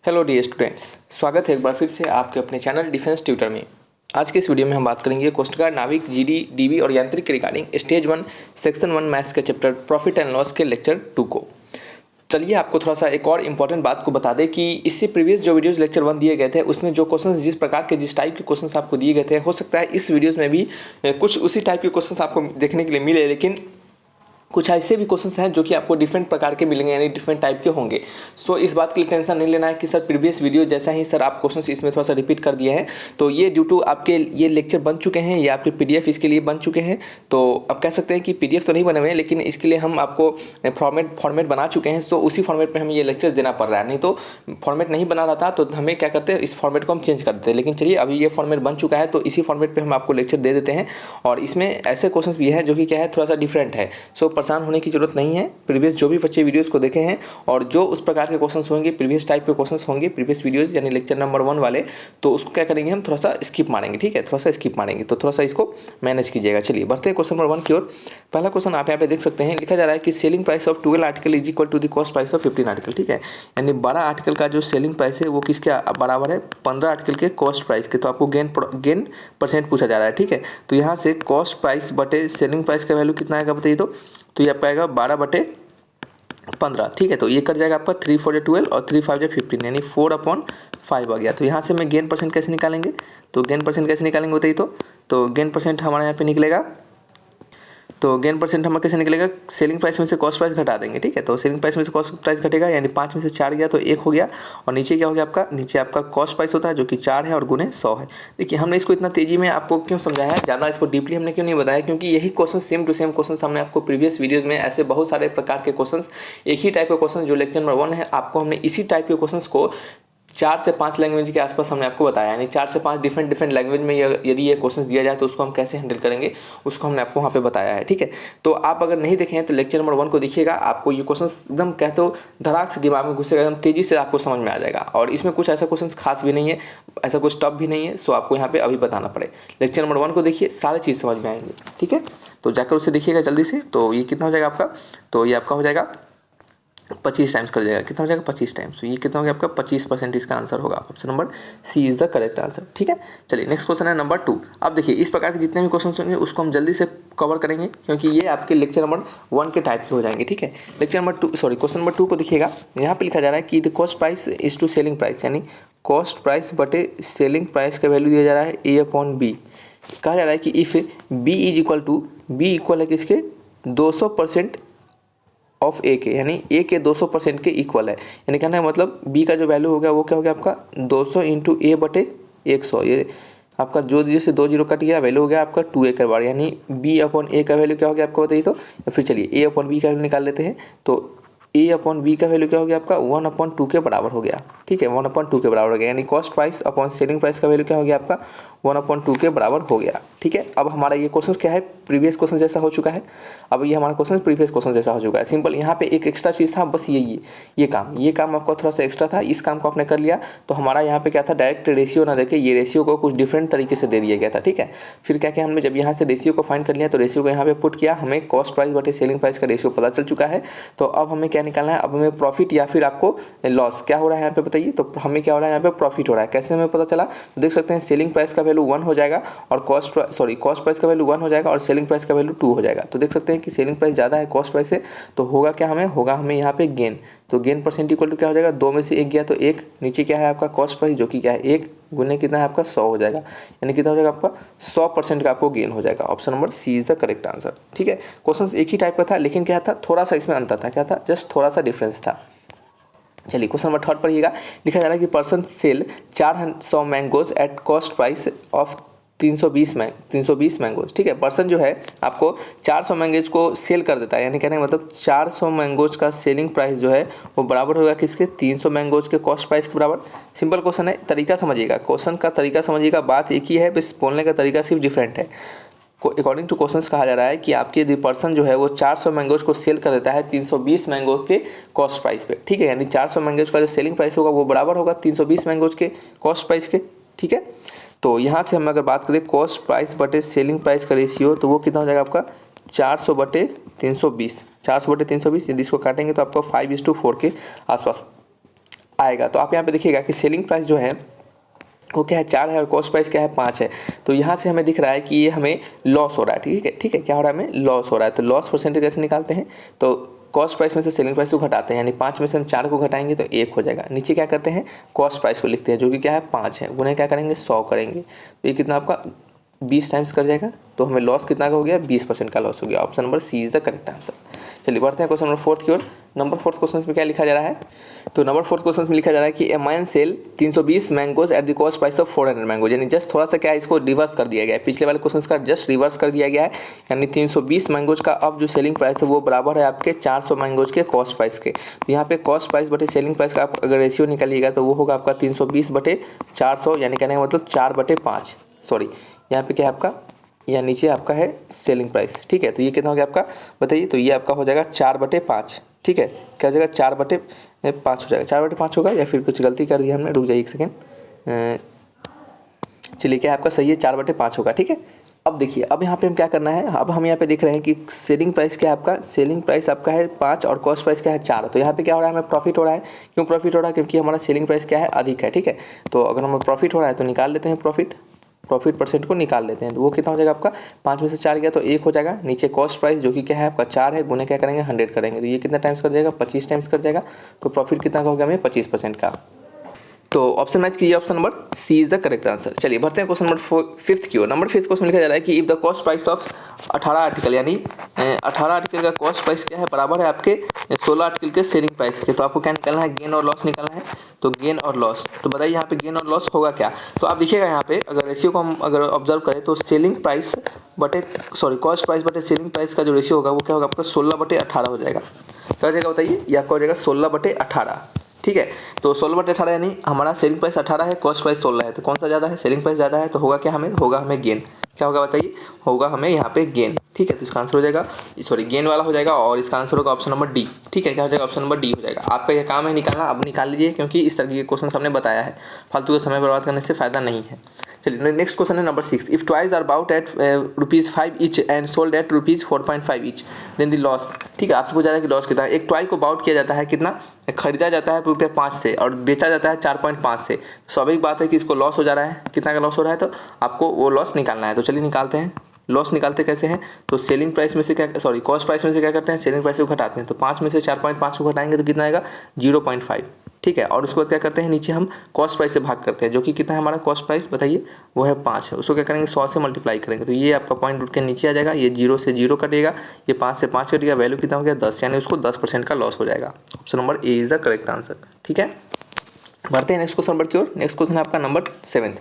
Hello dear students, स्वागत है एक बार फिर से आपके अपने चैनल डिफेंस ट्यूटर में। आज के इस वीडियो में हम बात करेंगे कोस्ट गार्ड, नाविक, जीडी, डीबी और यांत्रिक के रिगार्डिंग स्टेज 1 सेक्शन 1 मैथ्स के चैप्टर प्रॉफिट एंड लॉस के लेक्चर 2 को। चलिए आपको थोड़ा सा एक और इम्पॉर्टेंट बात को बता दें कि इससे प्रीवियस जो वीडियोस लेक्चर 1 दिए गए थे उसमें जो क्वेश्चंस जिस प्रकार के जिस टाइप के क्वेश्चंस आपको दिए गए थे, हो सकता है इस वीडियोस में भी कुछ उसी टाइप के क्वेश्चंस आपको देखने के लिए मिले, लेकिन कुछ ऐसे भी क्वेश्चंस हैं जो कि आपको डिफरेंट प्रकार के मिलेंगे, यानी डिफरेंट टाइप के होंगे। सो इस बात के लिए टेंशन नहीं लेना है कि सर प्रीवियस वीडियो जैसा ही सर आप क्वेश्चंस इसमें थोड़ा सा रिपीट कर दिए हैं, तो ये ड्यू टू आपके ये लेक्चर बन चुके हैं, ये आपके पीडीएफ इसके लिए बन चुके हैं। तो आप कह सकते हैं कि पीडीएफ तो नहीं बने हुए हैं, लेकिन इसके लिए हम आपको फॉर्मेट बना चुके हैं। तो उसी फॉर्मेट में हमें ये लेक्चर देना पड़ रहा है, नहीं तो फॉर्मेट नहीं बना रहा था तो हमें क्या करते हैं, इस फॉर्मेट को हम चेंज कर देते हैं। लेकिन चलिए अभी ये फॉर्मेट बन चुका है तो इसी फॉर्मेट पर हम आपको लेक्चर दे देते हैं। और इसमें ऐसे क्वेश्चन भी हैं जो कि क्या है, थोड़ा सा डिफरेंट है। सो परेशान होने की जरूरत नहीं है। प्रीवियस जो भी बच्चे वीडियोस को देखे हैं और जो उस प्रकार के क्वेश्चंस होंगे, प्रीवियस टाइप के क्वेश्चंस होंगे प्रीवियस वीडियोस यानी लेक्चर नंबर 1 वाले, तो उसको क्या करेंगे, हम थोड़ा सा स्किप मारेंगे। ठीक है, थोड़ा सा स्किप मारेंगे, तो थोड़ा सा इसको मैनेज कीजिएगा। चलिए बढ़ते हैं क्वेश्चन नंबर 1 की ओर। पहला क्वेश्चन आप यहाँ पे देख सकते हैं, लिखा जा रहा है कि selling price of 12 article is equal to the cost price of 15 article. ठीक है, यानी 12 आर्टिकल का जो सेलिंग प्राइस है वो किसके बराबर है, 15 आर्टिकल के कॉस्ट प्राइस के। तो आपको गेन परसेंट पूछा जा रहा है। ठीक है, तो यहाँ से कॉस्ट प्राइस बटे सेलिंग प्राइस का वैल्यू कितना आएगा बताइए। तो ये आपका आएगा 12/15। ठीक है, तो ये कट जाएगा आपका 3 4 12 और 3 5 15, यानी 4/5 आ गया। तो यहाँ से मैं गेन परसेंट कैसे निकालेंगे, तो गेन परसेंट कैसे निकालेंगे बताइए। तो गेन परसेंट हमारे यहाँ पे निकलेगा, तो गेन परसेंट हमारा कैसे निकलेगा, सेलिंग प्राइस में से कॉस्ट प्राइस घटा देंगे। ठीक है, तो सेलिंग प्राइस में से कॉस्ट प्राइस घटेगा, यानी 5 में से 4 गया तो 1 हो गया। और नीचे क्या हो गया आपका, नीचे आपका कॉस्ट प्राइस होता है जो कि 4 है और गुने 100 है। देखिए हमने इसको इतना तेजी में आपको क्यों समझाया, ज़्यादा इसको डीपली हमने क्यों नहीं बताया, क्योंकि यही question same to same question हमने आपको प्रीवियस वीडियोज़ में ऐसे बहुत सारे प्रकार के क्वेश्चन, एक ही टाइप के क्वेश्चन जो लेक्चर नंबर 1 है, आपको हमने इसी टाइप के क्वेश्चन को 4 से 5 लैंग्वेज के आसपास हमने आपको बताया। यानी 4 से 5 डिफरेंट लैंग्वेज में यदि ये क्वेश्चन दिया जाए तो उसको हम कैसे हैंडल करेंगे, उसको हमने आपको वहाँ पे बताया है। ठीक है, तो आप अगर नहीं देखे हैं तो लेक्चर नंबर 1 को देखिएगा, आपको ये क्वेश्चन एकदम कहते हो धड़ाक से दिमाग में घुसेगा, एकदम तेजी से आपको समझ में आ जाएगा। और इसमें कुछ ऐसा क्वेश्चन खास भी नहीं है, ऐसा कुछ टफ भी नहीं है, सो आपको यहाँ पे अभी बताना पड़े। लेक्चर नंबर 1 को देखिए, सारी चीज़ समझ में आएंगे। ठीक है, तो जाकर उसे देखिएगा जल्दी से। तो ये कितना हो जाएगा आपका, तो ये आपका हो जाएगा 25 टाइम्स कर जाएगा। कितना हो जाएगा 25 टाइम्स, तो ये कितना हो गया आपका 25%। इसका आंसर होगा option number C is the correct answer. ठीक है, चलिए नेक्स्ट क्वेश्चन है नंबर 2। अब देखिए इस प्रकार के जितने भी क्वेश्चन होंगे उसको हम जल्दी से कवर करेंगे, क्योंकि ये आपके लेक्चर नंबर 1 के टाइप के हो जाएंगे। ठीक है, lecture number 2 sorry question number 2 को देखिएगा, यहाँ पे लिखा जा रहा है कि the cost price is to selling price, यानी कॉस्ट प्राइस बटे सेलिंग प्राइस का वैल्यू दिया जा रहा है A/B। कहा जा रहा है कि इफ़ B इक्वल है किसके, 200% ऑफ ए के, यानी ए के 200% के इक्वल है। यानी कहना है मतलब बी का जो वैल्यू हो गया वो क्या हो गया आपका 200 इंटू ए बटे 100। ये आपका जो जैसे 2 0 कट गया, वैल्यू हो गया आपका 2a का बार, यानी b/a का वैल्यू क्या हो गया आपको बताइए। तो फिर चलिए a/b का वैल्यू निकाल लेते हैं। तो a/b का वैल्यू क्या हो गया आपका 1/2 के बराबर हो गया। ठीक है, 1/2 के बराबर हो गया, यानी cost price upon selling price का वैल्यू क्या हो गया आपका 1/2 के बराबर हो गया। ठीक है, अब हमारा ये क्वेश्चन क्या है, प्रीवियस क्वेश्चन जैसा हो चुका है। अब ये हमारा क्वेश्चन प्रीवियस क्वेश्चन जैसा हो चुका है। सिंपल, यहाँ पे एक एक्स्ट्रा चीज़ था, बस ये काम आपका थोड़ा सा एक्स्ट्रा था। इस काम को आपने कर लिया तो हमारा यहाँ पे क्या था, डायरेक्ट रेशियो ना देके ये रेशियो को कुछ डिफरेंट तरीके से दे दिया गया था। ठीक है, फिर क्या किया हमने, जब यहाँ से रेशियो को फाइंड कर लिया तो रेशियो को यहाँ पे पुट किया, हमें कॉस्ट प्राइस बटे सेलिंग प्राइस का रेशियो पता चल चुका है। तो अब हमें क्या निकालना है, अब हमें प्रॉफिट या फिर आपको लॉस क्या हो रहा है यहाँ पे बताइए। तो हमें क्या हो रहा है, यहाँ पे प्रॉफिट हो रहा है। कैसे हमें पता चला, देख सकते हैं सेलिंग प्राइस का वैल्यू 1 हो जाएगा और कॉस्ट प्राइस का वैल्यू 1 हो जाएगा और सेलिंग प्राइस का वैल्यू 2 हो जाएगा। तो देख सकते हैं कि सेलिंग प्राइस ज़्यादा है कॉस्ट प्राइस से, तो होगा क्या, हमें यहाँ पे गेन। तो गेन परसेंट इक्वल टू क्या हो जाएगा, 2 में से 1 गया तो 1, नीचे क्या है आपका कॉस्ट प्राइस जो कि क्या है 1 गुने कितना है आपका 100 हो जाएगा, यानी कितना हो जाएगा आपका 100% का आपको गेन हो जाएगा। Option number C is the correct answer. ठीक है, क्वेश्चन एक ही टाइप का था, लेकिन क्या था, थोड़ा सा इसमें अंतर था। क्या था, जस्ट थोड़ा सा डिफरेंस था। चलिए क्वेश्चन नंबर 3 पढ़िएगा, लिखा जा रहा है कि person sell 400 mangoes at cost price of 320 mangoes. ठीक है, पर्सन जो है आपको 400 मैंगोज को सेल कर देता है, यानी कहने का मतलब 400 मैंगोज का सेलिंग प्राइस जो है वो बराबर होगा किसके, 300 मैंगोज के कॉस्ट प्राइस के बराबर। सिंपल क्वेश्चन है, तरीका समझिएगा, क्वेश्चन का तरीका समझिएगा, बात एक ही है, बस बोलने का तरीका सिर्फ डिफरेंट है। अकॉर्डिंग टू क्वेश्चंस कहा जा रहा है कि आपके यदि पर्सन जो है वो 400 मैंगोज को सेल कर देता है 320 मैंगोज के कॉस्ट प्राइस पे। ठीक है, यानी 400 मैंगोज का जो सेलिंग प्राइस होगा वो बराबर होगा 320 मैंगोज के कॉस्ट प्राइस के। ठीक है, तो यहाँ से हम अगर बात करें कॉस्ट प्राइस बटे सेलिंग प्राइस का रेशियो, तो वो कितना हो जाएगा आपका 400 बटे 320। 400 बटे 320, यदि इसको काटेंगे तो आपको 5:4 के आसपास आएगा। तो आप यहाँ पे देखिएगा कि सेलिंग प्राइस जो है वो क्या है 4 है और कॉस्ट प्राइस क्या है 5 है। तो यहाँ से हमें दिख रहा है कि ये हमें लॉस हो रहा है। ठीक है, क्या हो रहा है, हमें लॉस हो रहा है। तो लॉस परसेंटेज कैसे निकालते हैं, तो कॉस्ट प्राइस में से सेलिंग प्राइस को घटाते हैं, यानी 5 में से हम 4 को घटाएंगे तो 1 हो जाएगा। नीचे क्या करते हैं, कॉस्ट प्राइस को लिखते हैं जो कि क्या है 5 है, गुने क्या करेंगे 100 करेंगे, तो ये कितना आपका 20 टाइम्स कर जाएगा। तो हमें लॉस कितना का हो गया, 20% का लॉस हो गया। Option number C is the correct answer. चलिए बढ़ते हैं क्वेश्चन नंबर 4 की ओर। नंबर 4 क्वेश्चन में क्या लिखा जा रहा है, तो नंबर 4 क्वेश्चन में लिखा जा रहा है कि a man sell 320 mangoes at the cost price of 400 mangoes, यानी जस्ट थोड़ा सा क्या है इसको रिवर्स कर दिया गया है, पिछले वाले क्वेश्चन का जस्ट रिवर्स कर दिया गया है। यानी 320 मैंगोज का अब जो सेलिंग प्राइस है वो बराबर है आपके 400 मैंगोज के कॉस्ट प्राइस के। तो यहाँ पे कॉस्ट प्राइस बटे सेलिंग प्राइस का आप अगर रेशियो निकालिएगा तो वो होगा आपका 320 बटे 400, यानी कहने का मतलब 4 बटे 5, सॉरी यहाँ पे क्या है आपका, या नीचे आपका है सेलिंग प्राइस। ठीक है, तो ये कितना हो गया आपका बताइए, तो ये आपका हो जाएगा 4 बटे 5। ठीक है, क्या हो जाएगा 4 बटे 5 हो जाएगा, 4 बटे 5 होगा, या फिर कुछ गलती कर दिया हमने, रुक जाइए एक सेकेंड। चलिए क्या आपका सही है 4 बटे 5 होगा। ठीक है, अब देखिए अब यहाँ पे हम क्या करना है, अब हम यहाँ पे देख रहे हैं कि सेलिंग प्राइस क्या है आपका, सेलिंग प्राइस आपका है 5 और कॉस्ट प्राइस क्या है 4। तो यहाँ पे क्या हो रहा है, हमें प्रॉफिट हो रहा है। क्यों प्रॉफिट हो रहा है, क्योंकि हमारा सेलिंग प्राइस क्या है अधिक है। ठीक है, तो अगर हमें प्रॉफिट हो रहा है तो निकाल लेते हैं प्रॉफिट परसेंट को निकाल लेते हैं, तो वो कितना हो जाएगा आपका 5 में से 4 गया तो 1 हो जाएगा। नीचे कॉस्ट प्राइस जो कि क्या है आपका 4 है, गुने क्या करेंगे 100 करेंगे, तो ये कितना टाइम्स कर जाएगा 25 टाइम्स कर जाएगा। तो प्रॉफिट कितना का हो गया हमें 25% का। तो ऑप्शन मैच कीजिए, option number C is the correct answer. चलिए बढ़ते हैं क्वेश्चन नंबर 5 की ओर। नंबर 5 क्वेश्चन लिखा जा रहा है कि if the cost price of 18 article, यानी 18 आर्टिकल का कॉस्ट प्राइस क्या है बराबर है आपके 16 आर्टिकल के सेलिंग प्राइस के। तो आपको क्या निकालना है, गेन और लॉस निकालना है। तो गेन और लॉस, तो बताइए यहाँ पे गेन और लॉस होगा क्या। तो आप देखिएगा यहाँ पे अगर रेशियो को हम अगर ऑब्जर्व करें तो सेलिंग प्राइस बटे सॉरी कॉस्ट प्राइस बटे सेलिंग प्राइस का जो रेशियो होगा वो क्या होगा आपका 16 बटे 18 हो जाएगा। क्या हो जाएगा बताइए, ये आपका हो जाएगा 16 बटे 18। ठीक है, तो 16 बटे 18 यानी हमारा सेलिंग प्राइस 18 है, कॉस्ट प्राइस 16 है, तो कौन सा ज़्यादा है, सेलिंग प्राइस ज़्यादा है। तो होगा क्या, होगा हमें गेन। क्या होगा बताइए, होगा हमें यहाँ पे गेन। ठीक है, तो इसका आंसर हो जाएगा सॉरी गेन वाला हो जाएगा, और इसका आंसर होगा ऑप्शन नंबर डी। ठीक है, क्या हो जाएगा ऑप्शन नंबर डी हो जाएगा। आपका यह काम है निकालना, अब निकाल लीजिए क्योंकि इस तरह के क्वेश्चन हमने बताया है, फालतू का समय बर्बाद करने से फायदा नहीं है। चलिए नेक्स्ट क्वेश्चन है number 6। If toys are bought at ₹5 each and sold at ₹4.5 each then the loss. ठीक है, आपसे पूछा जा रहा है कि लॉस कितना है। एक टॉय को बाउट किया जाता है कितना, खरीदा जाता है ₹5 से और बेचा जाता है 4.5 से। स्वाभाविक बात है कि इसको लॉस हो जा रहा है, कितना का लॉस हो रहा है, तो आपको वो लॉस निकालना है। तो चलिए निकालते हैं। लॉस निकालते कैसे हैं, तो सेलिंग प्राइस में से क्या सॉरी कॉस्ट प्राइस में से क्या करते हैं, सेलिंग प्राइस को घटाते हैं। तो 5 में से 4.5 को घटाएंगे तो कितना आएगा 0.5। ठीक है, और उसके बाद क्या करते हैं, नीचे हम कॉस्ट प्राइस से भाग करते हैं, जो कि कितना है हमारा कॉस्ट प्राइस बताइए, वो है 5 है। उसको क्या करेंगे 100 से मल्टीप्लाई करेंगे, तो ये आपका पॉइंट उठ के नीचे आ जाएगा। ये 0 से 0 कटेगा, ये 5 से 5 कटेगा, वैल्यू कितना हो गया 10, यानी उसको 10% का लॉस हो जाएगा। Option number A is the correct answer. ठीक है, बढ़ते हैं नेक्स्ट क्वेश्चन नंबर की ओर। नेक्स्ट क्वेश्चन है आपका नंबर 7।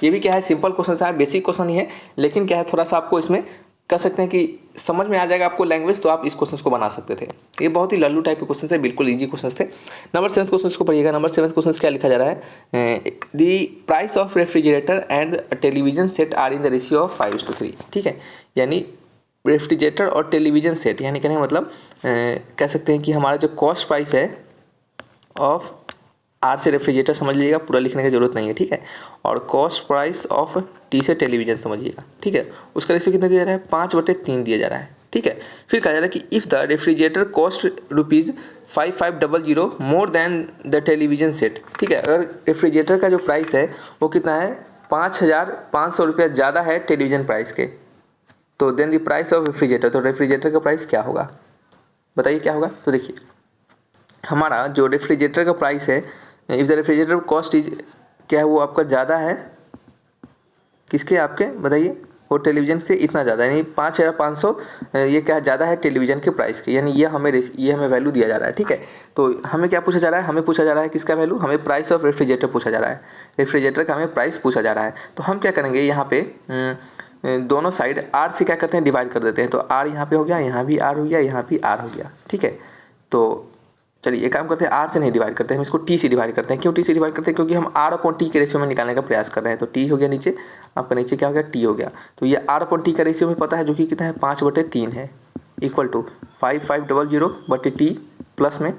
ये भी क्या है, सिंपल क्वेश्चन है, बेसिक क्वेश्चन ही है, लेकिन क्या है थोड़ा सा आपको इसमें कह सकते हैं कि समझ में आ जाएगा आपको लैंग्वेज, तो आप इस क्वेश्चन को बना सकते थे। ये बहुत ही लल्लू टाइप के क्वेश्चन थे, बिल्कुल इजी क्वेश्चन थे। नंबर 7 क्वेश्चन को पढ़िएगा। नंबर 7 क्वेश्चन क्या लिखा जा रहा है, the price of refrigerator and television set are in the ratio of 5:3। ठीक है, यानी रेफ्रिजरेटर और टेलीविजन सेट, यानी कहने का मतलब कह सकते हैं कि हमारा जो कॉस्ट प्राइस है ऑफ आर से रेफ्रिजरेटर समझ लीजिएगा, पूरा लिखने की जरूरत नहीं है। ठीक है, और कॉस्ट प्राइस ऑफ टी से टेलीविजन समझिएगा। ठीक है, उसका रेशियो कितना दिया जा रहा है 5/3 दिया जा रहा है। ठीक है, फिर कहा जा रहा है कि if the refrigerator cost ₹5500 more than the television set. ठीक है, अगर रेफ्रिजरेटर का जो प्राइस है वो कितना है 5500 रुपया ज़्यादा है टेलीविजन प्राइस के, तो then the price of refrigerator, तो रेफ्रिजरेटर का प्राइस क्या होगा बताइए क्या होगा। तो देखिए हमारा जो रेफ्रिजरेटर का प्राइस है, if the refrigerator cost is क्या है वो आपका ज़्यादा है किसके, आपके बताइए, वो टेलीविज़न से इतना ज़्यादा, यानी 5500 ये क्या ज़्यादा है टेलीविज़न के प्राइस के, यानी ये हमें वैल्यू दिया जा रहा है। ठीक है, तो हमें क्या पूछा जा रहा है, हमें पूछा जा रहा है किसका वैल्यू, हमें प्राइस ऑफ रेफ्रिजरेटर पूछा जा रहा है, रेफ्रिजरेटर का हमें प्राइस पूछा जा रहा है। तो हम क्या करेंगे, यहाँ पे दोनों साइड आर से क्या करते हैं डिवाइड कर देते हैं। तो आर यहाँ पे हो गया, यहाँ भी आर हो गया, यहाँ भी आर हो गया। ठीक है, तो चलिए एक काम करते हैं, आर से नहीं डिवाइड करते हैं, हम इसको टी से डिवाइड करते हैं। क्यों टी से डिवाइड करते हैं, क्योंकि हम आर अपॉन टी के रेशियो में निकालने का प्रयास कर रहे हैं। तो टी हो गया नीचे, आपका नीचे क्या हो गया टी हो गया। तो ये आर अपॉन टी का रेशियो में पता है जो कि कितना है 5/3 है, इक्वल टू 5500 बटे टी, प्लस में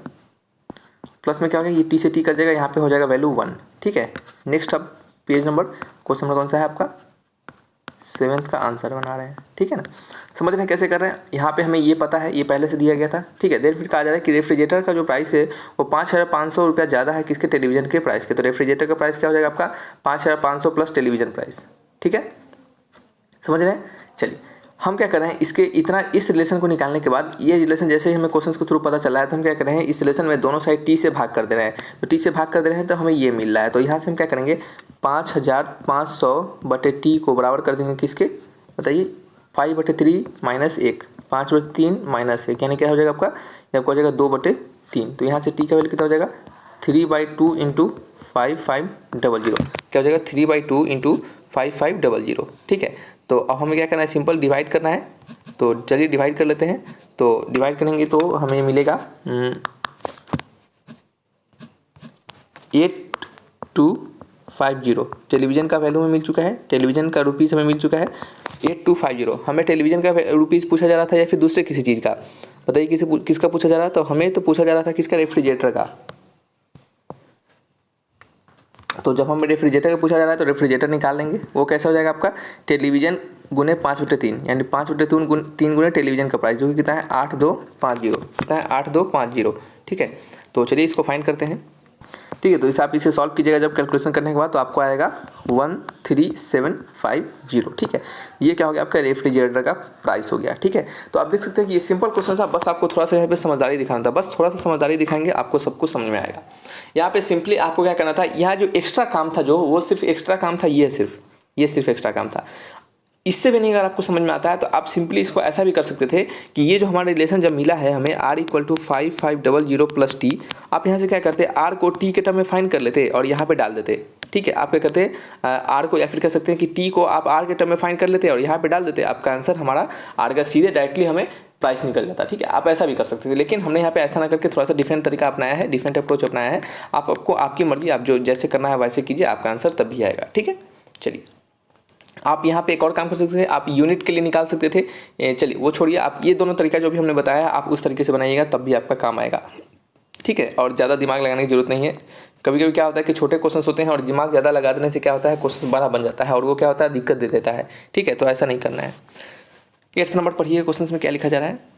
क्या हो गया, ये टी से टी कर जाएगा, यहाँ पे हो जाएगा वैल्यू 1। ठीक है, नेक्स्ट अब पेज नंबर क्वेश्चन नंबर कौन सा है आपका 7th का आंसर बना रहे हैं। ठीक है ना, समझ रहे हैं कैसे कर रहे हैं। यहाँ पे हमें ये पता है, ये पहले से दिया गया था। ठीक है, देन फिर कहा जा रहा है कि रेफ्रिजरेटर का जो प्राइस है वो 5,500 रुपया ज़्यादा है किसके, टेलीविजन के प्राइस के। तो रेफ्रिजरेटर का प्राइस क्या हो जाएगा आपका 5,500 प्लस टेलीविजन प्राइस। ठीक है, समझ रहे हैं। चलिए हम क्या कर रहे हैं, इसके इतना इस रिलेशन को निकालने के बाद, ये रिलेशन जैसे ही हमें क्वेश्चन के थ्रू पता चला है तो हम क्या कर रहे हैं, इस रिलेशन में दोनों साइड टी से भाग कर दे रहे हैं। तो टी से भाग कर दे रहे हैं तो हमें ये मिल रहा है। तो यहाँ से हम क्या करेंगे, 5,500 बटे टी को बराबर कर देंगे किसके, बताइए, 5/3 माइनस 1, 5/3 माइनस 1, यानी क्या हो जाएगा आपका, ये आपका हो जाएगा 2/3। तो यहाँ से टी का वैल्यू कितना हो जाएगा, 3/2 इंटू 5500, क्या हो जाएगा 3/2 इंटू 5500। ठीक है, तो अब हमें क्या करना है, सिंपल डिवाइड करना है। तो चलिए डिवाइड कर लेते हैं। तो डिवाइड करेंगे तो हमें मिलेगा 8250। टेलीविज़न का वैल्यू हमें मिल चुका है, टेलीविज़न का रुपीज़ हमें मिल चुका है 8250। हमें टेलीविज़न का रुपीज़ पूछा जा रहा था या फिर दूसरे किसी चीज़ का, बताइए किसका पूछा जा रहा था। तो हमें तो पूछा जा रहा था किसका, रेफ्रिजरेटर का। तो जब हमें रेफ्रिजरेटर का पूछा जा रहा है तो रेफ्रिजरेटर निकाल लेंगे। वो कैसा हो जाएगा आपका, टेलीविज़न गुने 5/3, यानी 5/3 गुने टेलीविज़न का प्राइस, जो कि कितना है 8250, कितना है 8250। ठीक है, तो चलिए इसको फाइंड करते हैं। ठीक है, तो इसे आप इसे सॉल्व कीजिएगा जब कैलकुलेशन करने के बाद, तो आपको आएगा 13750। ठीक है, ये क्या हो गया आपका, रेफ्रिजरेटर का प्राइस हो गया। ठीक है, तो आप देख सकते हैं कि ये सिंपल क्वेश्चन था, बस आपको थोड़ा सा यहाँ पे समझदारी दिखाना था। बस थोड़ा सा समझदारी दिखाएंगे, आपको सब कुछ समझ में आएगा। यहाँ पे सिंपली आपको क्या करना था, यहाँ जो एक्स्ट्रा काम था, जो वो सिर्फ एक्स्ट्रा काम था, ये सिर्फ एक्स्ट्रा काम था। इससे भी नहीं अगर आपको समझ में आता है तो आप सिंपली इसको ऐसा भी कर सकते थे कि ये जो हमारा रिलेशन जब मिला है हमें r = 5500 प्लस टी, आप यहाँ से क्या करते, r को t के टर्म में फाइंड कर लेते और यहाँ पे डाल देते। ठीक है, आप क्या करते r को, या फिर कह सकते हैं कि t को आप r के टर्म में फाइंड कर लेते और यहाँ पे डाल देते, आपका आंसर हमारा r का सीधे डायरेक्टली हमें प्राइस निकल जाता। ठीक है, आप ऐसा भी कर सकते थे, लेकिन हमने यहाँ पे ऐसा ना करके थोड़ा सा डिफरेंट तरीका अपनाया है, डिफरेंट अप्रोच अपनाया है। आपको आपकी मर्जी, आप जो जैसे करना है वैसे कीजिए, आपका आंसर तभी आएगा। ठीक है, चलिए आप यहाँ पे एक और काम कर सकते थे, आप यूनिट के लिए निकाल सकते थे। चलिए वो छोड़िए, आप ये दोनों तरीका जो भी हमने बताया आप उस तरीके से बनाइएगा, तब भी आपका काम आएगा। ठीक है, और ज़्यादा दिमाग लगाने की जरूरत नहीं है। कभी कभी क्या होता है कि छोटे क्वेश्चन होते हैं और दिमाग ज़्यादा लगा देने से क्या होता है, क्वेश्चन बड़ा बन जाता है और वो क्या होता है, दिक्कत दे देता है। ठीक है, तो ऐसा नहीं करना है। 8th नंबर पढ़िए, क्वेश्चन में क्या लिखा जा रहा है।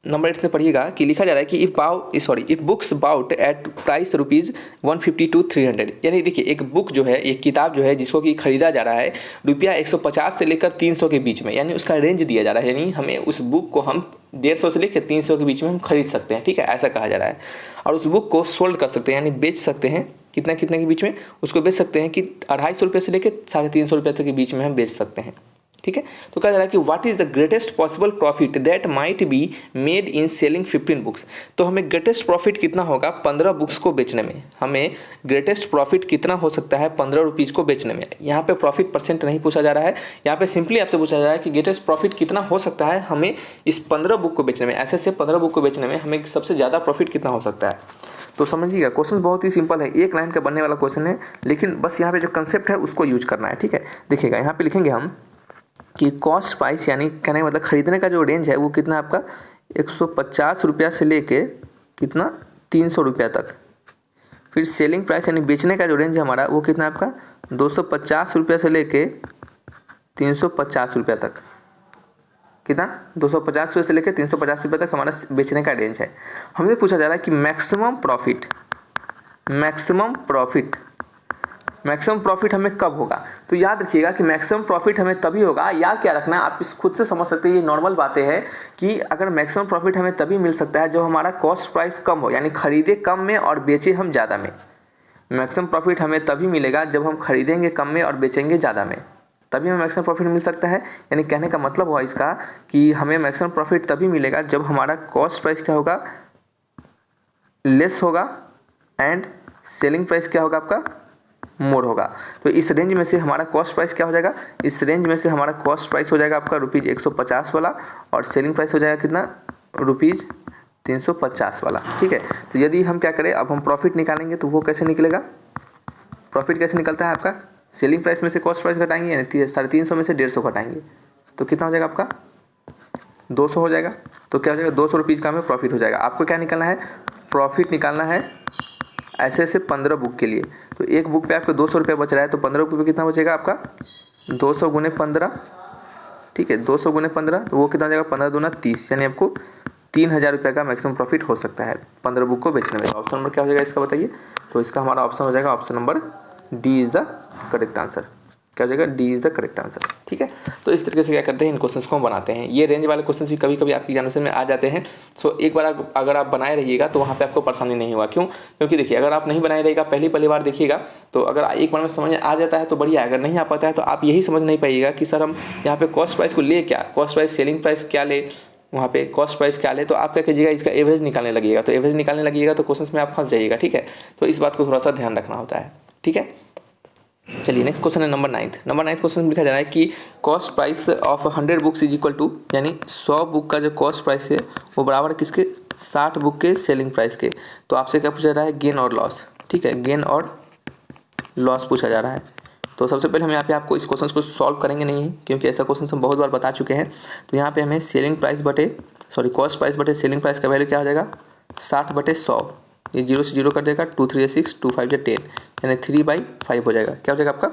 नंबर 8 में पढ़िएगा कि लिखा जा रहा है कि if books bought at price ₹150 to 300, यानी देखिए एक बुक जो है, एक किताब जो है जिसको कि खरीदा जा रहा है रुपया 150 से लेकर 300 के बीच में, यानी उसका रेंज दिया जा रहा है, यानी हमें उस बुक को हम 150 से लेकर 300 के बीच में हम खरीद सकते हैं। ठीक है, ऐसा कहा जा रहा है। और उस बुक को सोल्ड कर सकते हैं, यानी बेच सकते हैं, कितने के बीच में उसको बेच सकते हैं कि 250 रुपये से लेकर 350 रुपये तक के बीच में हम बेच सकते हैं। ठीक है, तो कहा जा रहा है कि what is the greatest possible profit that might be made in selling 15 books. तो हमें ग्रेटेस्ट प्रॉफिट कितना होगा 15 बुक्स को बेचने में, हमें ग्रेटेस्ट प्रॉफिट कितना हो सकता है 15 रुपीज़ को बेचने में। यहाँ पे प्रॉफिट परसेंट नहीं पूछा जा रहा है, यहाँ पे सिंपली आपसे पूछा जा रहा है कि ग्रेटेस्ट प्रॉफिट कितना हो सकता है हमें इस 15 बुक को बेचने में, ऐसे 15 बुक को बेचने में हमें सबसे ज़्यादा प्रॉफिट कितना हो सकता है। तो समझिएगा क्वेश्चन बहुत ही सिंपल है, एक लाइन का बनने वाला क्वेश्चन है, लेकिन बस यहाँ पे जो कंसेप्ट है उसको यूज करना है। ठीक है, देखिएगा यहाँ पे लिखेंगे हम कि कॉस्ट प्राइस, यानी कहने का मतलब खरीदने का जो रेंज है वो कितना है आपका 150 रुपया से लेके कितना 300 रुपया तक। फिर सेलिंग प्राइस यानी बेचने का जो रेंज है हमारा वो कितना है आपका 250 रुपया से लेके 350 रुपया तक। कितना 250 रुपये से लेकर 350 रुपये तक हमारा बेचने का रेंज है। हमसे पूछा जा रहा है कि मैक्सिमम प्रॉफिट हमें कब होगा। तो याद रखिएगा कि मैक्सिमम प्रॉफिट हमें तभी होगा, याद क्या रखना है, आप इस खुद से समझ सकते हैं, ये नॉर्मल बातें हैं कि अगर मैक्सिमम प्रॉफिट हमें तभी मिल सकता है जब हमारा कॉस्ट प्राइस कम हो, यानी खरीदे कम में और बेचे हम ज़्यादा में। मैक्सिमम प्रॉफिट हमें तभी मिलेगा जब हम खरीदेंगे कम में और बेचेंगे ज़्यादा में, तभी हमें मैक्सिमम प्रॉफिट मिल सकता है। यानी कहने का मतलब हुआ इसका कि हमें मैक्सिमम प्रॉफिट तभी मिलेगा जब हमारा कॉस्ट प्राइस क्या होगा, लेस होगा, एंड सेलिंग प्राइस क्या होगा आपका, मोर होगा। तो इस रेंज में से हमारा कॉस्ट प्राइस क्या हो जाएगा, इस रेंज में से हमारा कॉस्ट प्राइस हो जाएगा आपका ₹150 वाला, और सेलिंग प्राइस हो जाएगा कितना ₹350 वाला। ठीक है, तो यदि हम क्या करें, अब हम प्रॉफिट निकालेंगे तो वो कैसे निकलेगा, प्रॉफिट कैसे निकलता है आपका, सेलिंग प्राइस में से कॉस्ट प्राइस घटाएंगे, यानी 350 में से 150 घटाएंगे, तो कितना हो जाएगा आपका 200 हो जाएगा। तो क्या हो जाएगा 200 रुपीज़ का हमें प्रॉफिट हो जाएगा। आपको क्या निकालना है, प्रॉफिट निकालना है ऐसे 15 बुक के लिए। तो एक बुक पे आपको 200 रुपये बच रहा है, तो 15 बुक पे कितना बचेगा आपका 200 गुने 15, ठीक है, 200 गुने 15 तो वो कितना हो जाएगा, 15 दूना 30, यानी आपको 3,000 रुपये का मैक्सिमम प्रॉफिट हो सकता है 15 बुक को बेचने में। ऑप्शन नंबर क्या हो जाएगा इसका बताइए। तो इसका हमारा ऑप्शन हो जाएगा option number D is the correct answer. क्या हो जाएगा, D is the correct answer, ठीक है। तो इस तरीके से क्या करते हैं, इन क्वेश्चंस को हम बनाते हैं। ये रेंज वाले क्वेश्चंस भी कभी कभी आपकी एग्जामिनेशन में आ जाते हैं। सो एक बार अगर आप बनाए रहिएगा तो वहाँ पे आपको परेशानी नहीं होगा। क्यों, क्योंकि देखिए अगर आप नहीं बनाए रहेगा, पहली बार देखिएगा तो अगर एक बार में समझ आ जाता है तो बढ़िया, अगर नहीं आ पाता है तो आप यही समझ नहीं पाइएगा कि सर हम यहाँ पे कॉस्ट प्राइस को ले क्या, कॉस्ट प्राइस सेलिंग प्राइस क्या ले, वहाँ पे कॉस्ट प्राइस क्या ले। तो आप क्या कीजिएगा, इसका एवरेज निकालने लगिएगा। तो एवरेज निकालने लगिएगा तो क्वेश्चंस में आप फंस जाइएगा, ठीक है। तो इस बात को थोड़ा सा ध्यान रखना होता है, ठीक है। चलिए नेक्स्ट क्वेश्चन है नंबर 9th क्वेश्चन लिखा जा रहा है कि cost price of 100 books is equal to, यानी 100 बुक का जो कॉस्ट प्राइस है वो बराबर किसके, 60 बुक के सेलिंग प्राइस के। तो आपसे क्या पूछा जा रहा है, गेन और लॉस, ठीक है, गेन और लॉस पूछा जा रहा है। तो सबसे पहले हम यहाँ पे आपको इस क्वेश्चन को सॉल्व करेंगे नहीं, क्योंकि ऐसा क्वेश्चन हम बहुत बार बता चुके हैं। तो यहाँ पे हमें कॉस्ट प्राइस बटे सेलिंग प्राइस का वैल्यू क्या हो जाएगा, 60/100, ये 0 से 0 कर देगा, 2 3 6, 2 5 10, यानी 3/5 हो जाएगा। क्या हो जाएगा आपका,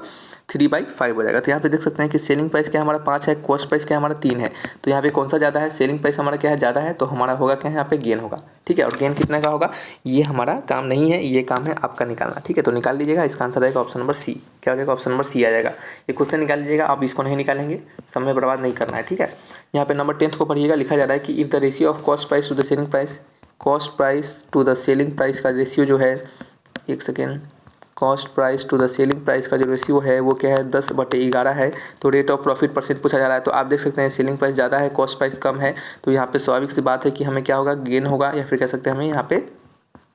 3/5 हो जाएगा। तो यहाँ पे देख सकते हैं कि सेलिंग प्राइस क्या हमारा 5 है, कॉस्ट प्राइस क्या हमारा 3 है। तो यहाँ पे कौन सा ज़्यादा है, सेलिंग प्राइस हमारा क्या है, ज़्यादा है, तो हमारा होगा क्या है, यहाँ पे गेन होगा, ठीक है। और गेन कितना का होगा, ये हमारा काम नहीं है, ये काम है आपका निकालना, ठीक है। तो निकाल लीजिएगा, इसका आंसर आएगा ऑप्शन नंबर सी। क्या हो जाएगा, ऑप्शन नंबर सी आ जाएगा। ये क्वेश्चन निकाल लीजिएगा, आप इसको नहीं निकालेंगे, समय बर्बाद नहीं करना है, ठीक है। यहाँ पे नंबर 10th को पढ़िएगा, लिखा जा रहा है कि if the ratio of cost price to the selling price, cost price to the selling price का रेशियो जो है, एक second, cost price to the selling price का जो रेशियो है वो क्या है, 10/11 है। तो रेट ऑफ प्रॉफिट % पूछा जा रहा है। तो आप देख सकते हैं सेलिंग प्राइस ज़्यादा है, कॉस्ट प्राइस कम है, तो यहाँ पे स्वाभाविक सी बात है कि हमें क्या होगा, गेन होगा, या फिर कह सकते हैं हमें यहाँ पे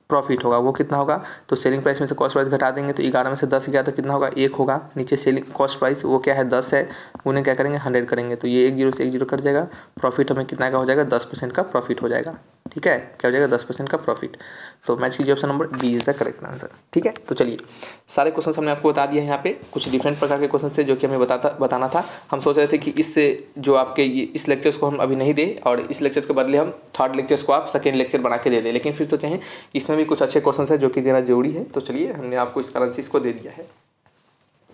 प्रॉफिट होगा। वो कितना होगा, तो सेलिंग प्राइस में से कॉस्ट प्राइस घटा देंगे तो 11 में से 10 गया तो कितना होगा, 1 होगा। नीचे सेलिंग कॉस्ट प्राइस वो क्या है, 10 है, उन्हें क्या करेंगे, 100 करेंगे, तो ये 1 0 से 1 0 कट जाएगा। प्रॉफिट हमें कितना का हो जाएगा, 10% का प्रॉफिट हो जाएगा, ठीक है। क्या हो जाएगा, 10% का प्रॉफिट। तो मैच कीजिए option number D is the correct answer, ठीक है। तो चलिए सारे क्वेश्चन हमने आपको बता दिए हैं। यहाँ पे कुछ डिफरेंट प्रकार के क्वेश्चन थे जो कि हमें बताना था। हम सोच रहे थे कि इससे जो आपके इस लेक्चर्स को हम अभी नहीं दें और इस लेक्चर के बदले हम 3rd लेक्चर्स को आप 2nd लेक्चर बना के दे दें, लेकिन फिर सोचे हैं इसमें भी कुछ अच्छे क्वेश्चन है जो कि देना जरूरी है। तो चलिए हमने आपको इस कारण से इसको दे दिया है।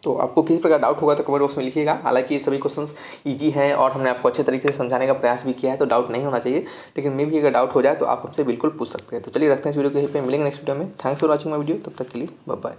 तो आपको किसी प्रकार डाउट होगा तो कमेंट बॉक्स में लिखिएगा। हालांकि ये सभी क्वेश्चंस इजी हैं और हमने आपको अच्छे तरीके से समझाने का प्रयास भी किया है, तो डाउट नहीं होना चाहिए। लेकिन मे भी अगर डाउट हो जाए तो आप हमसे बिल्कुल पूछ सकते हैं। तो चलिए रखते हैं इस वीडियो को यहीं पे, मिलेंगे नेक्स्ट वीडियो में। Thanks for watching my video, तब तक के लिए बाय बाय।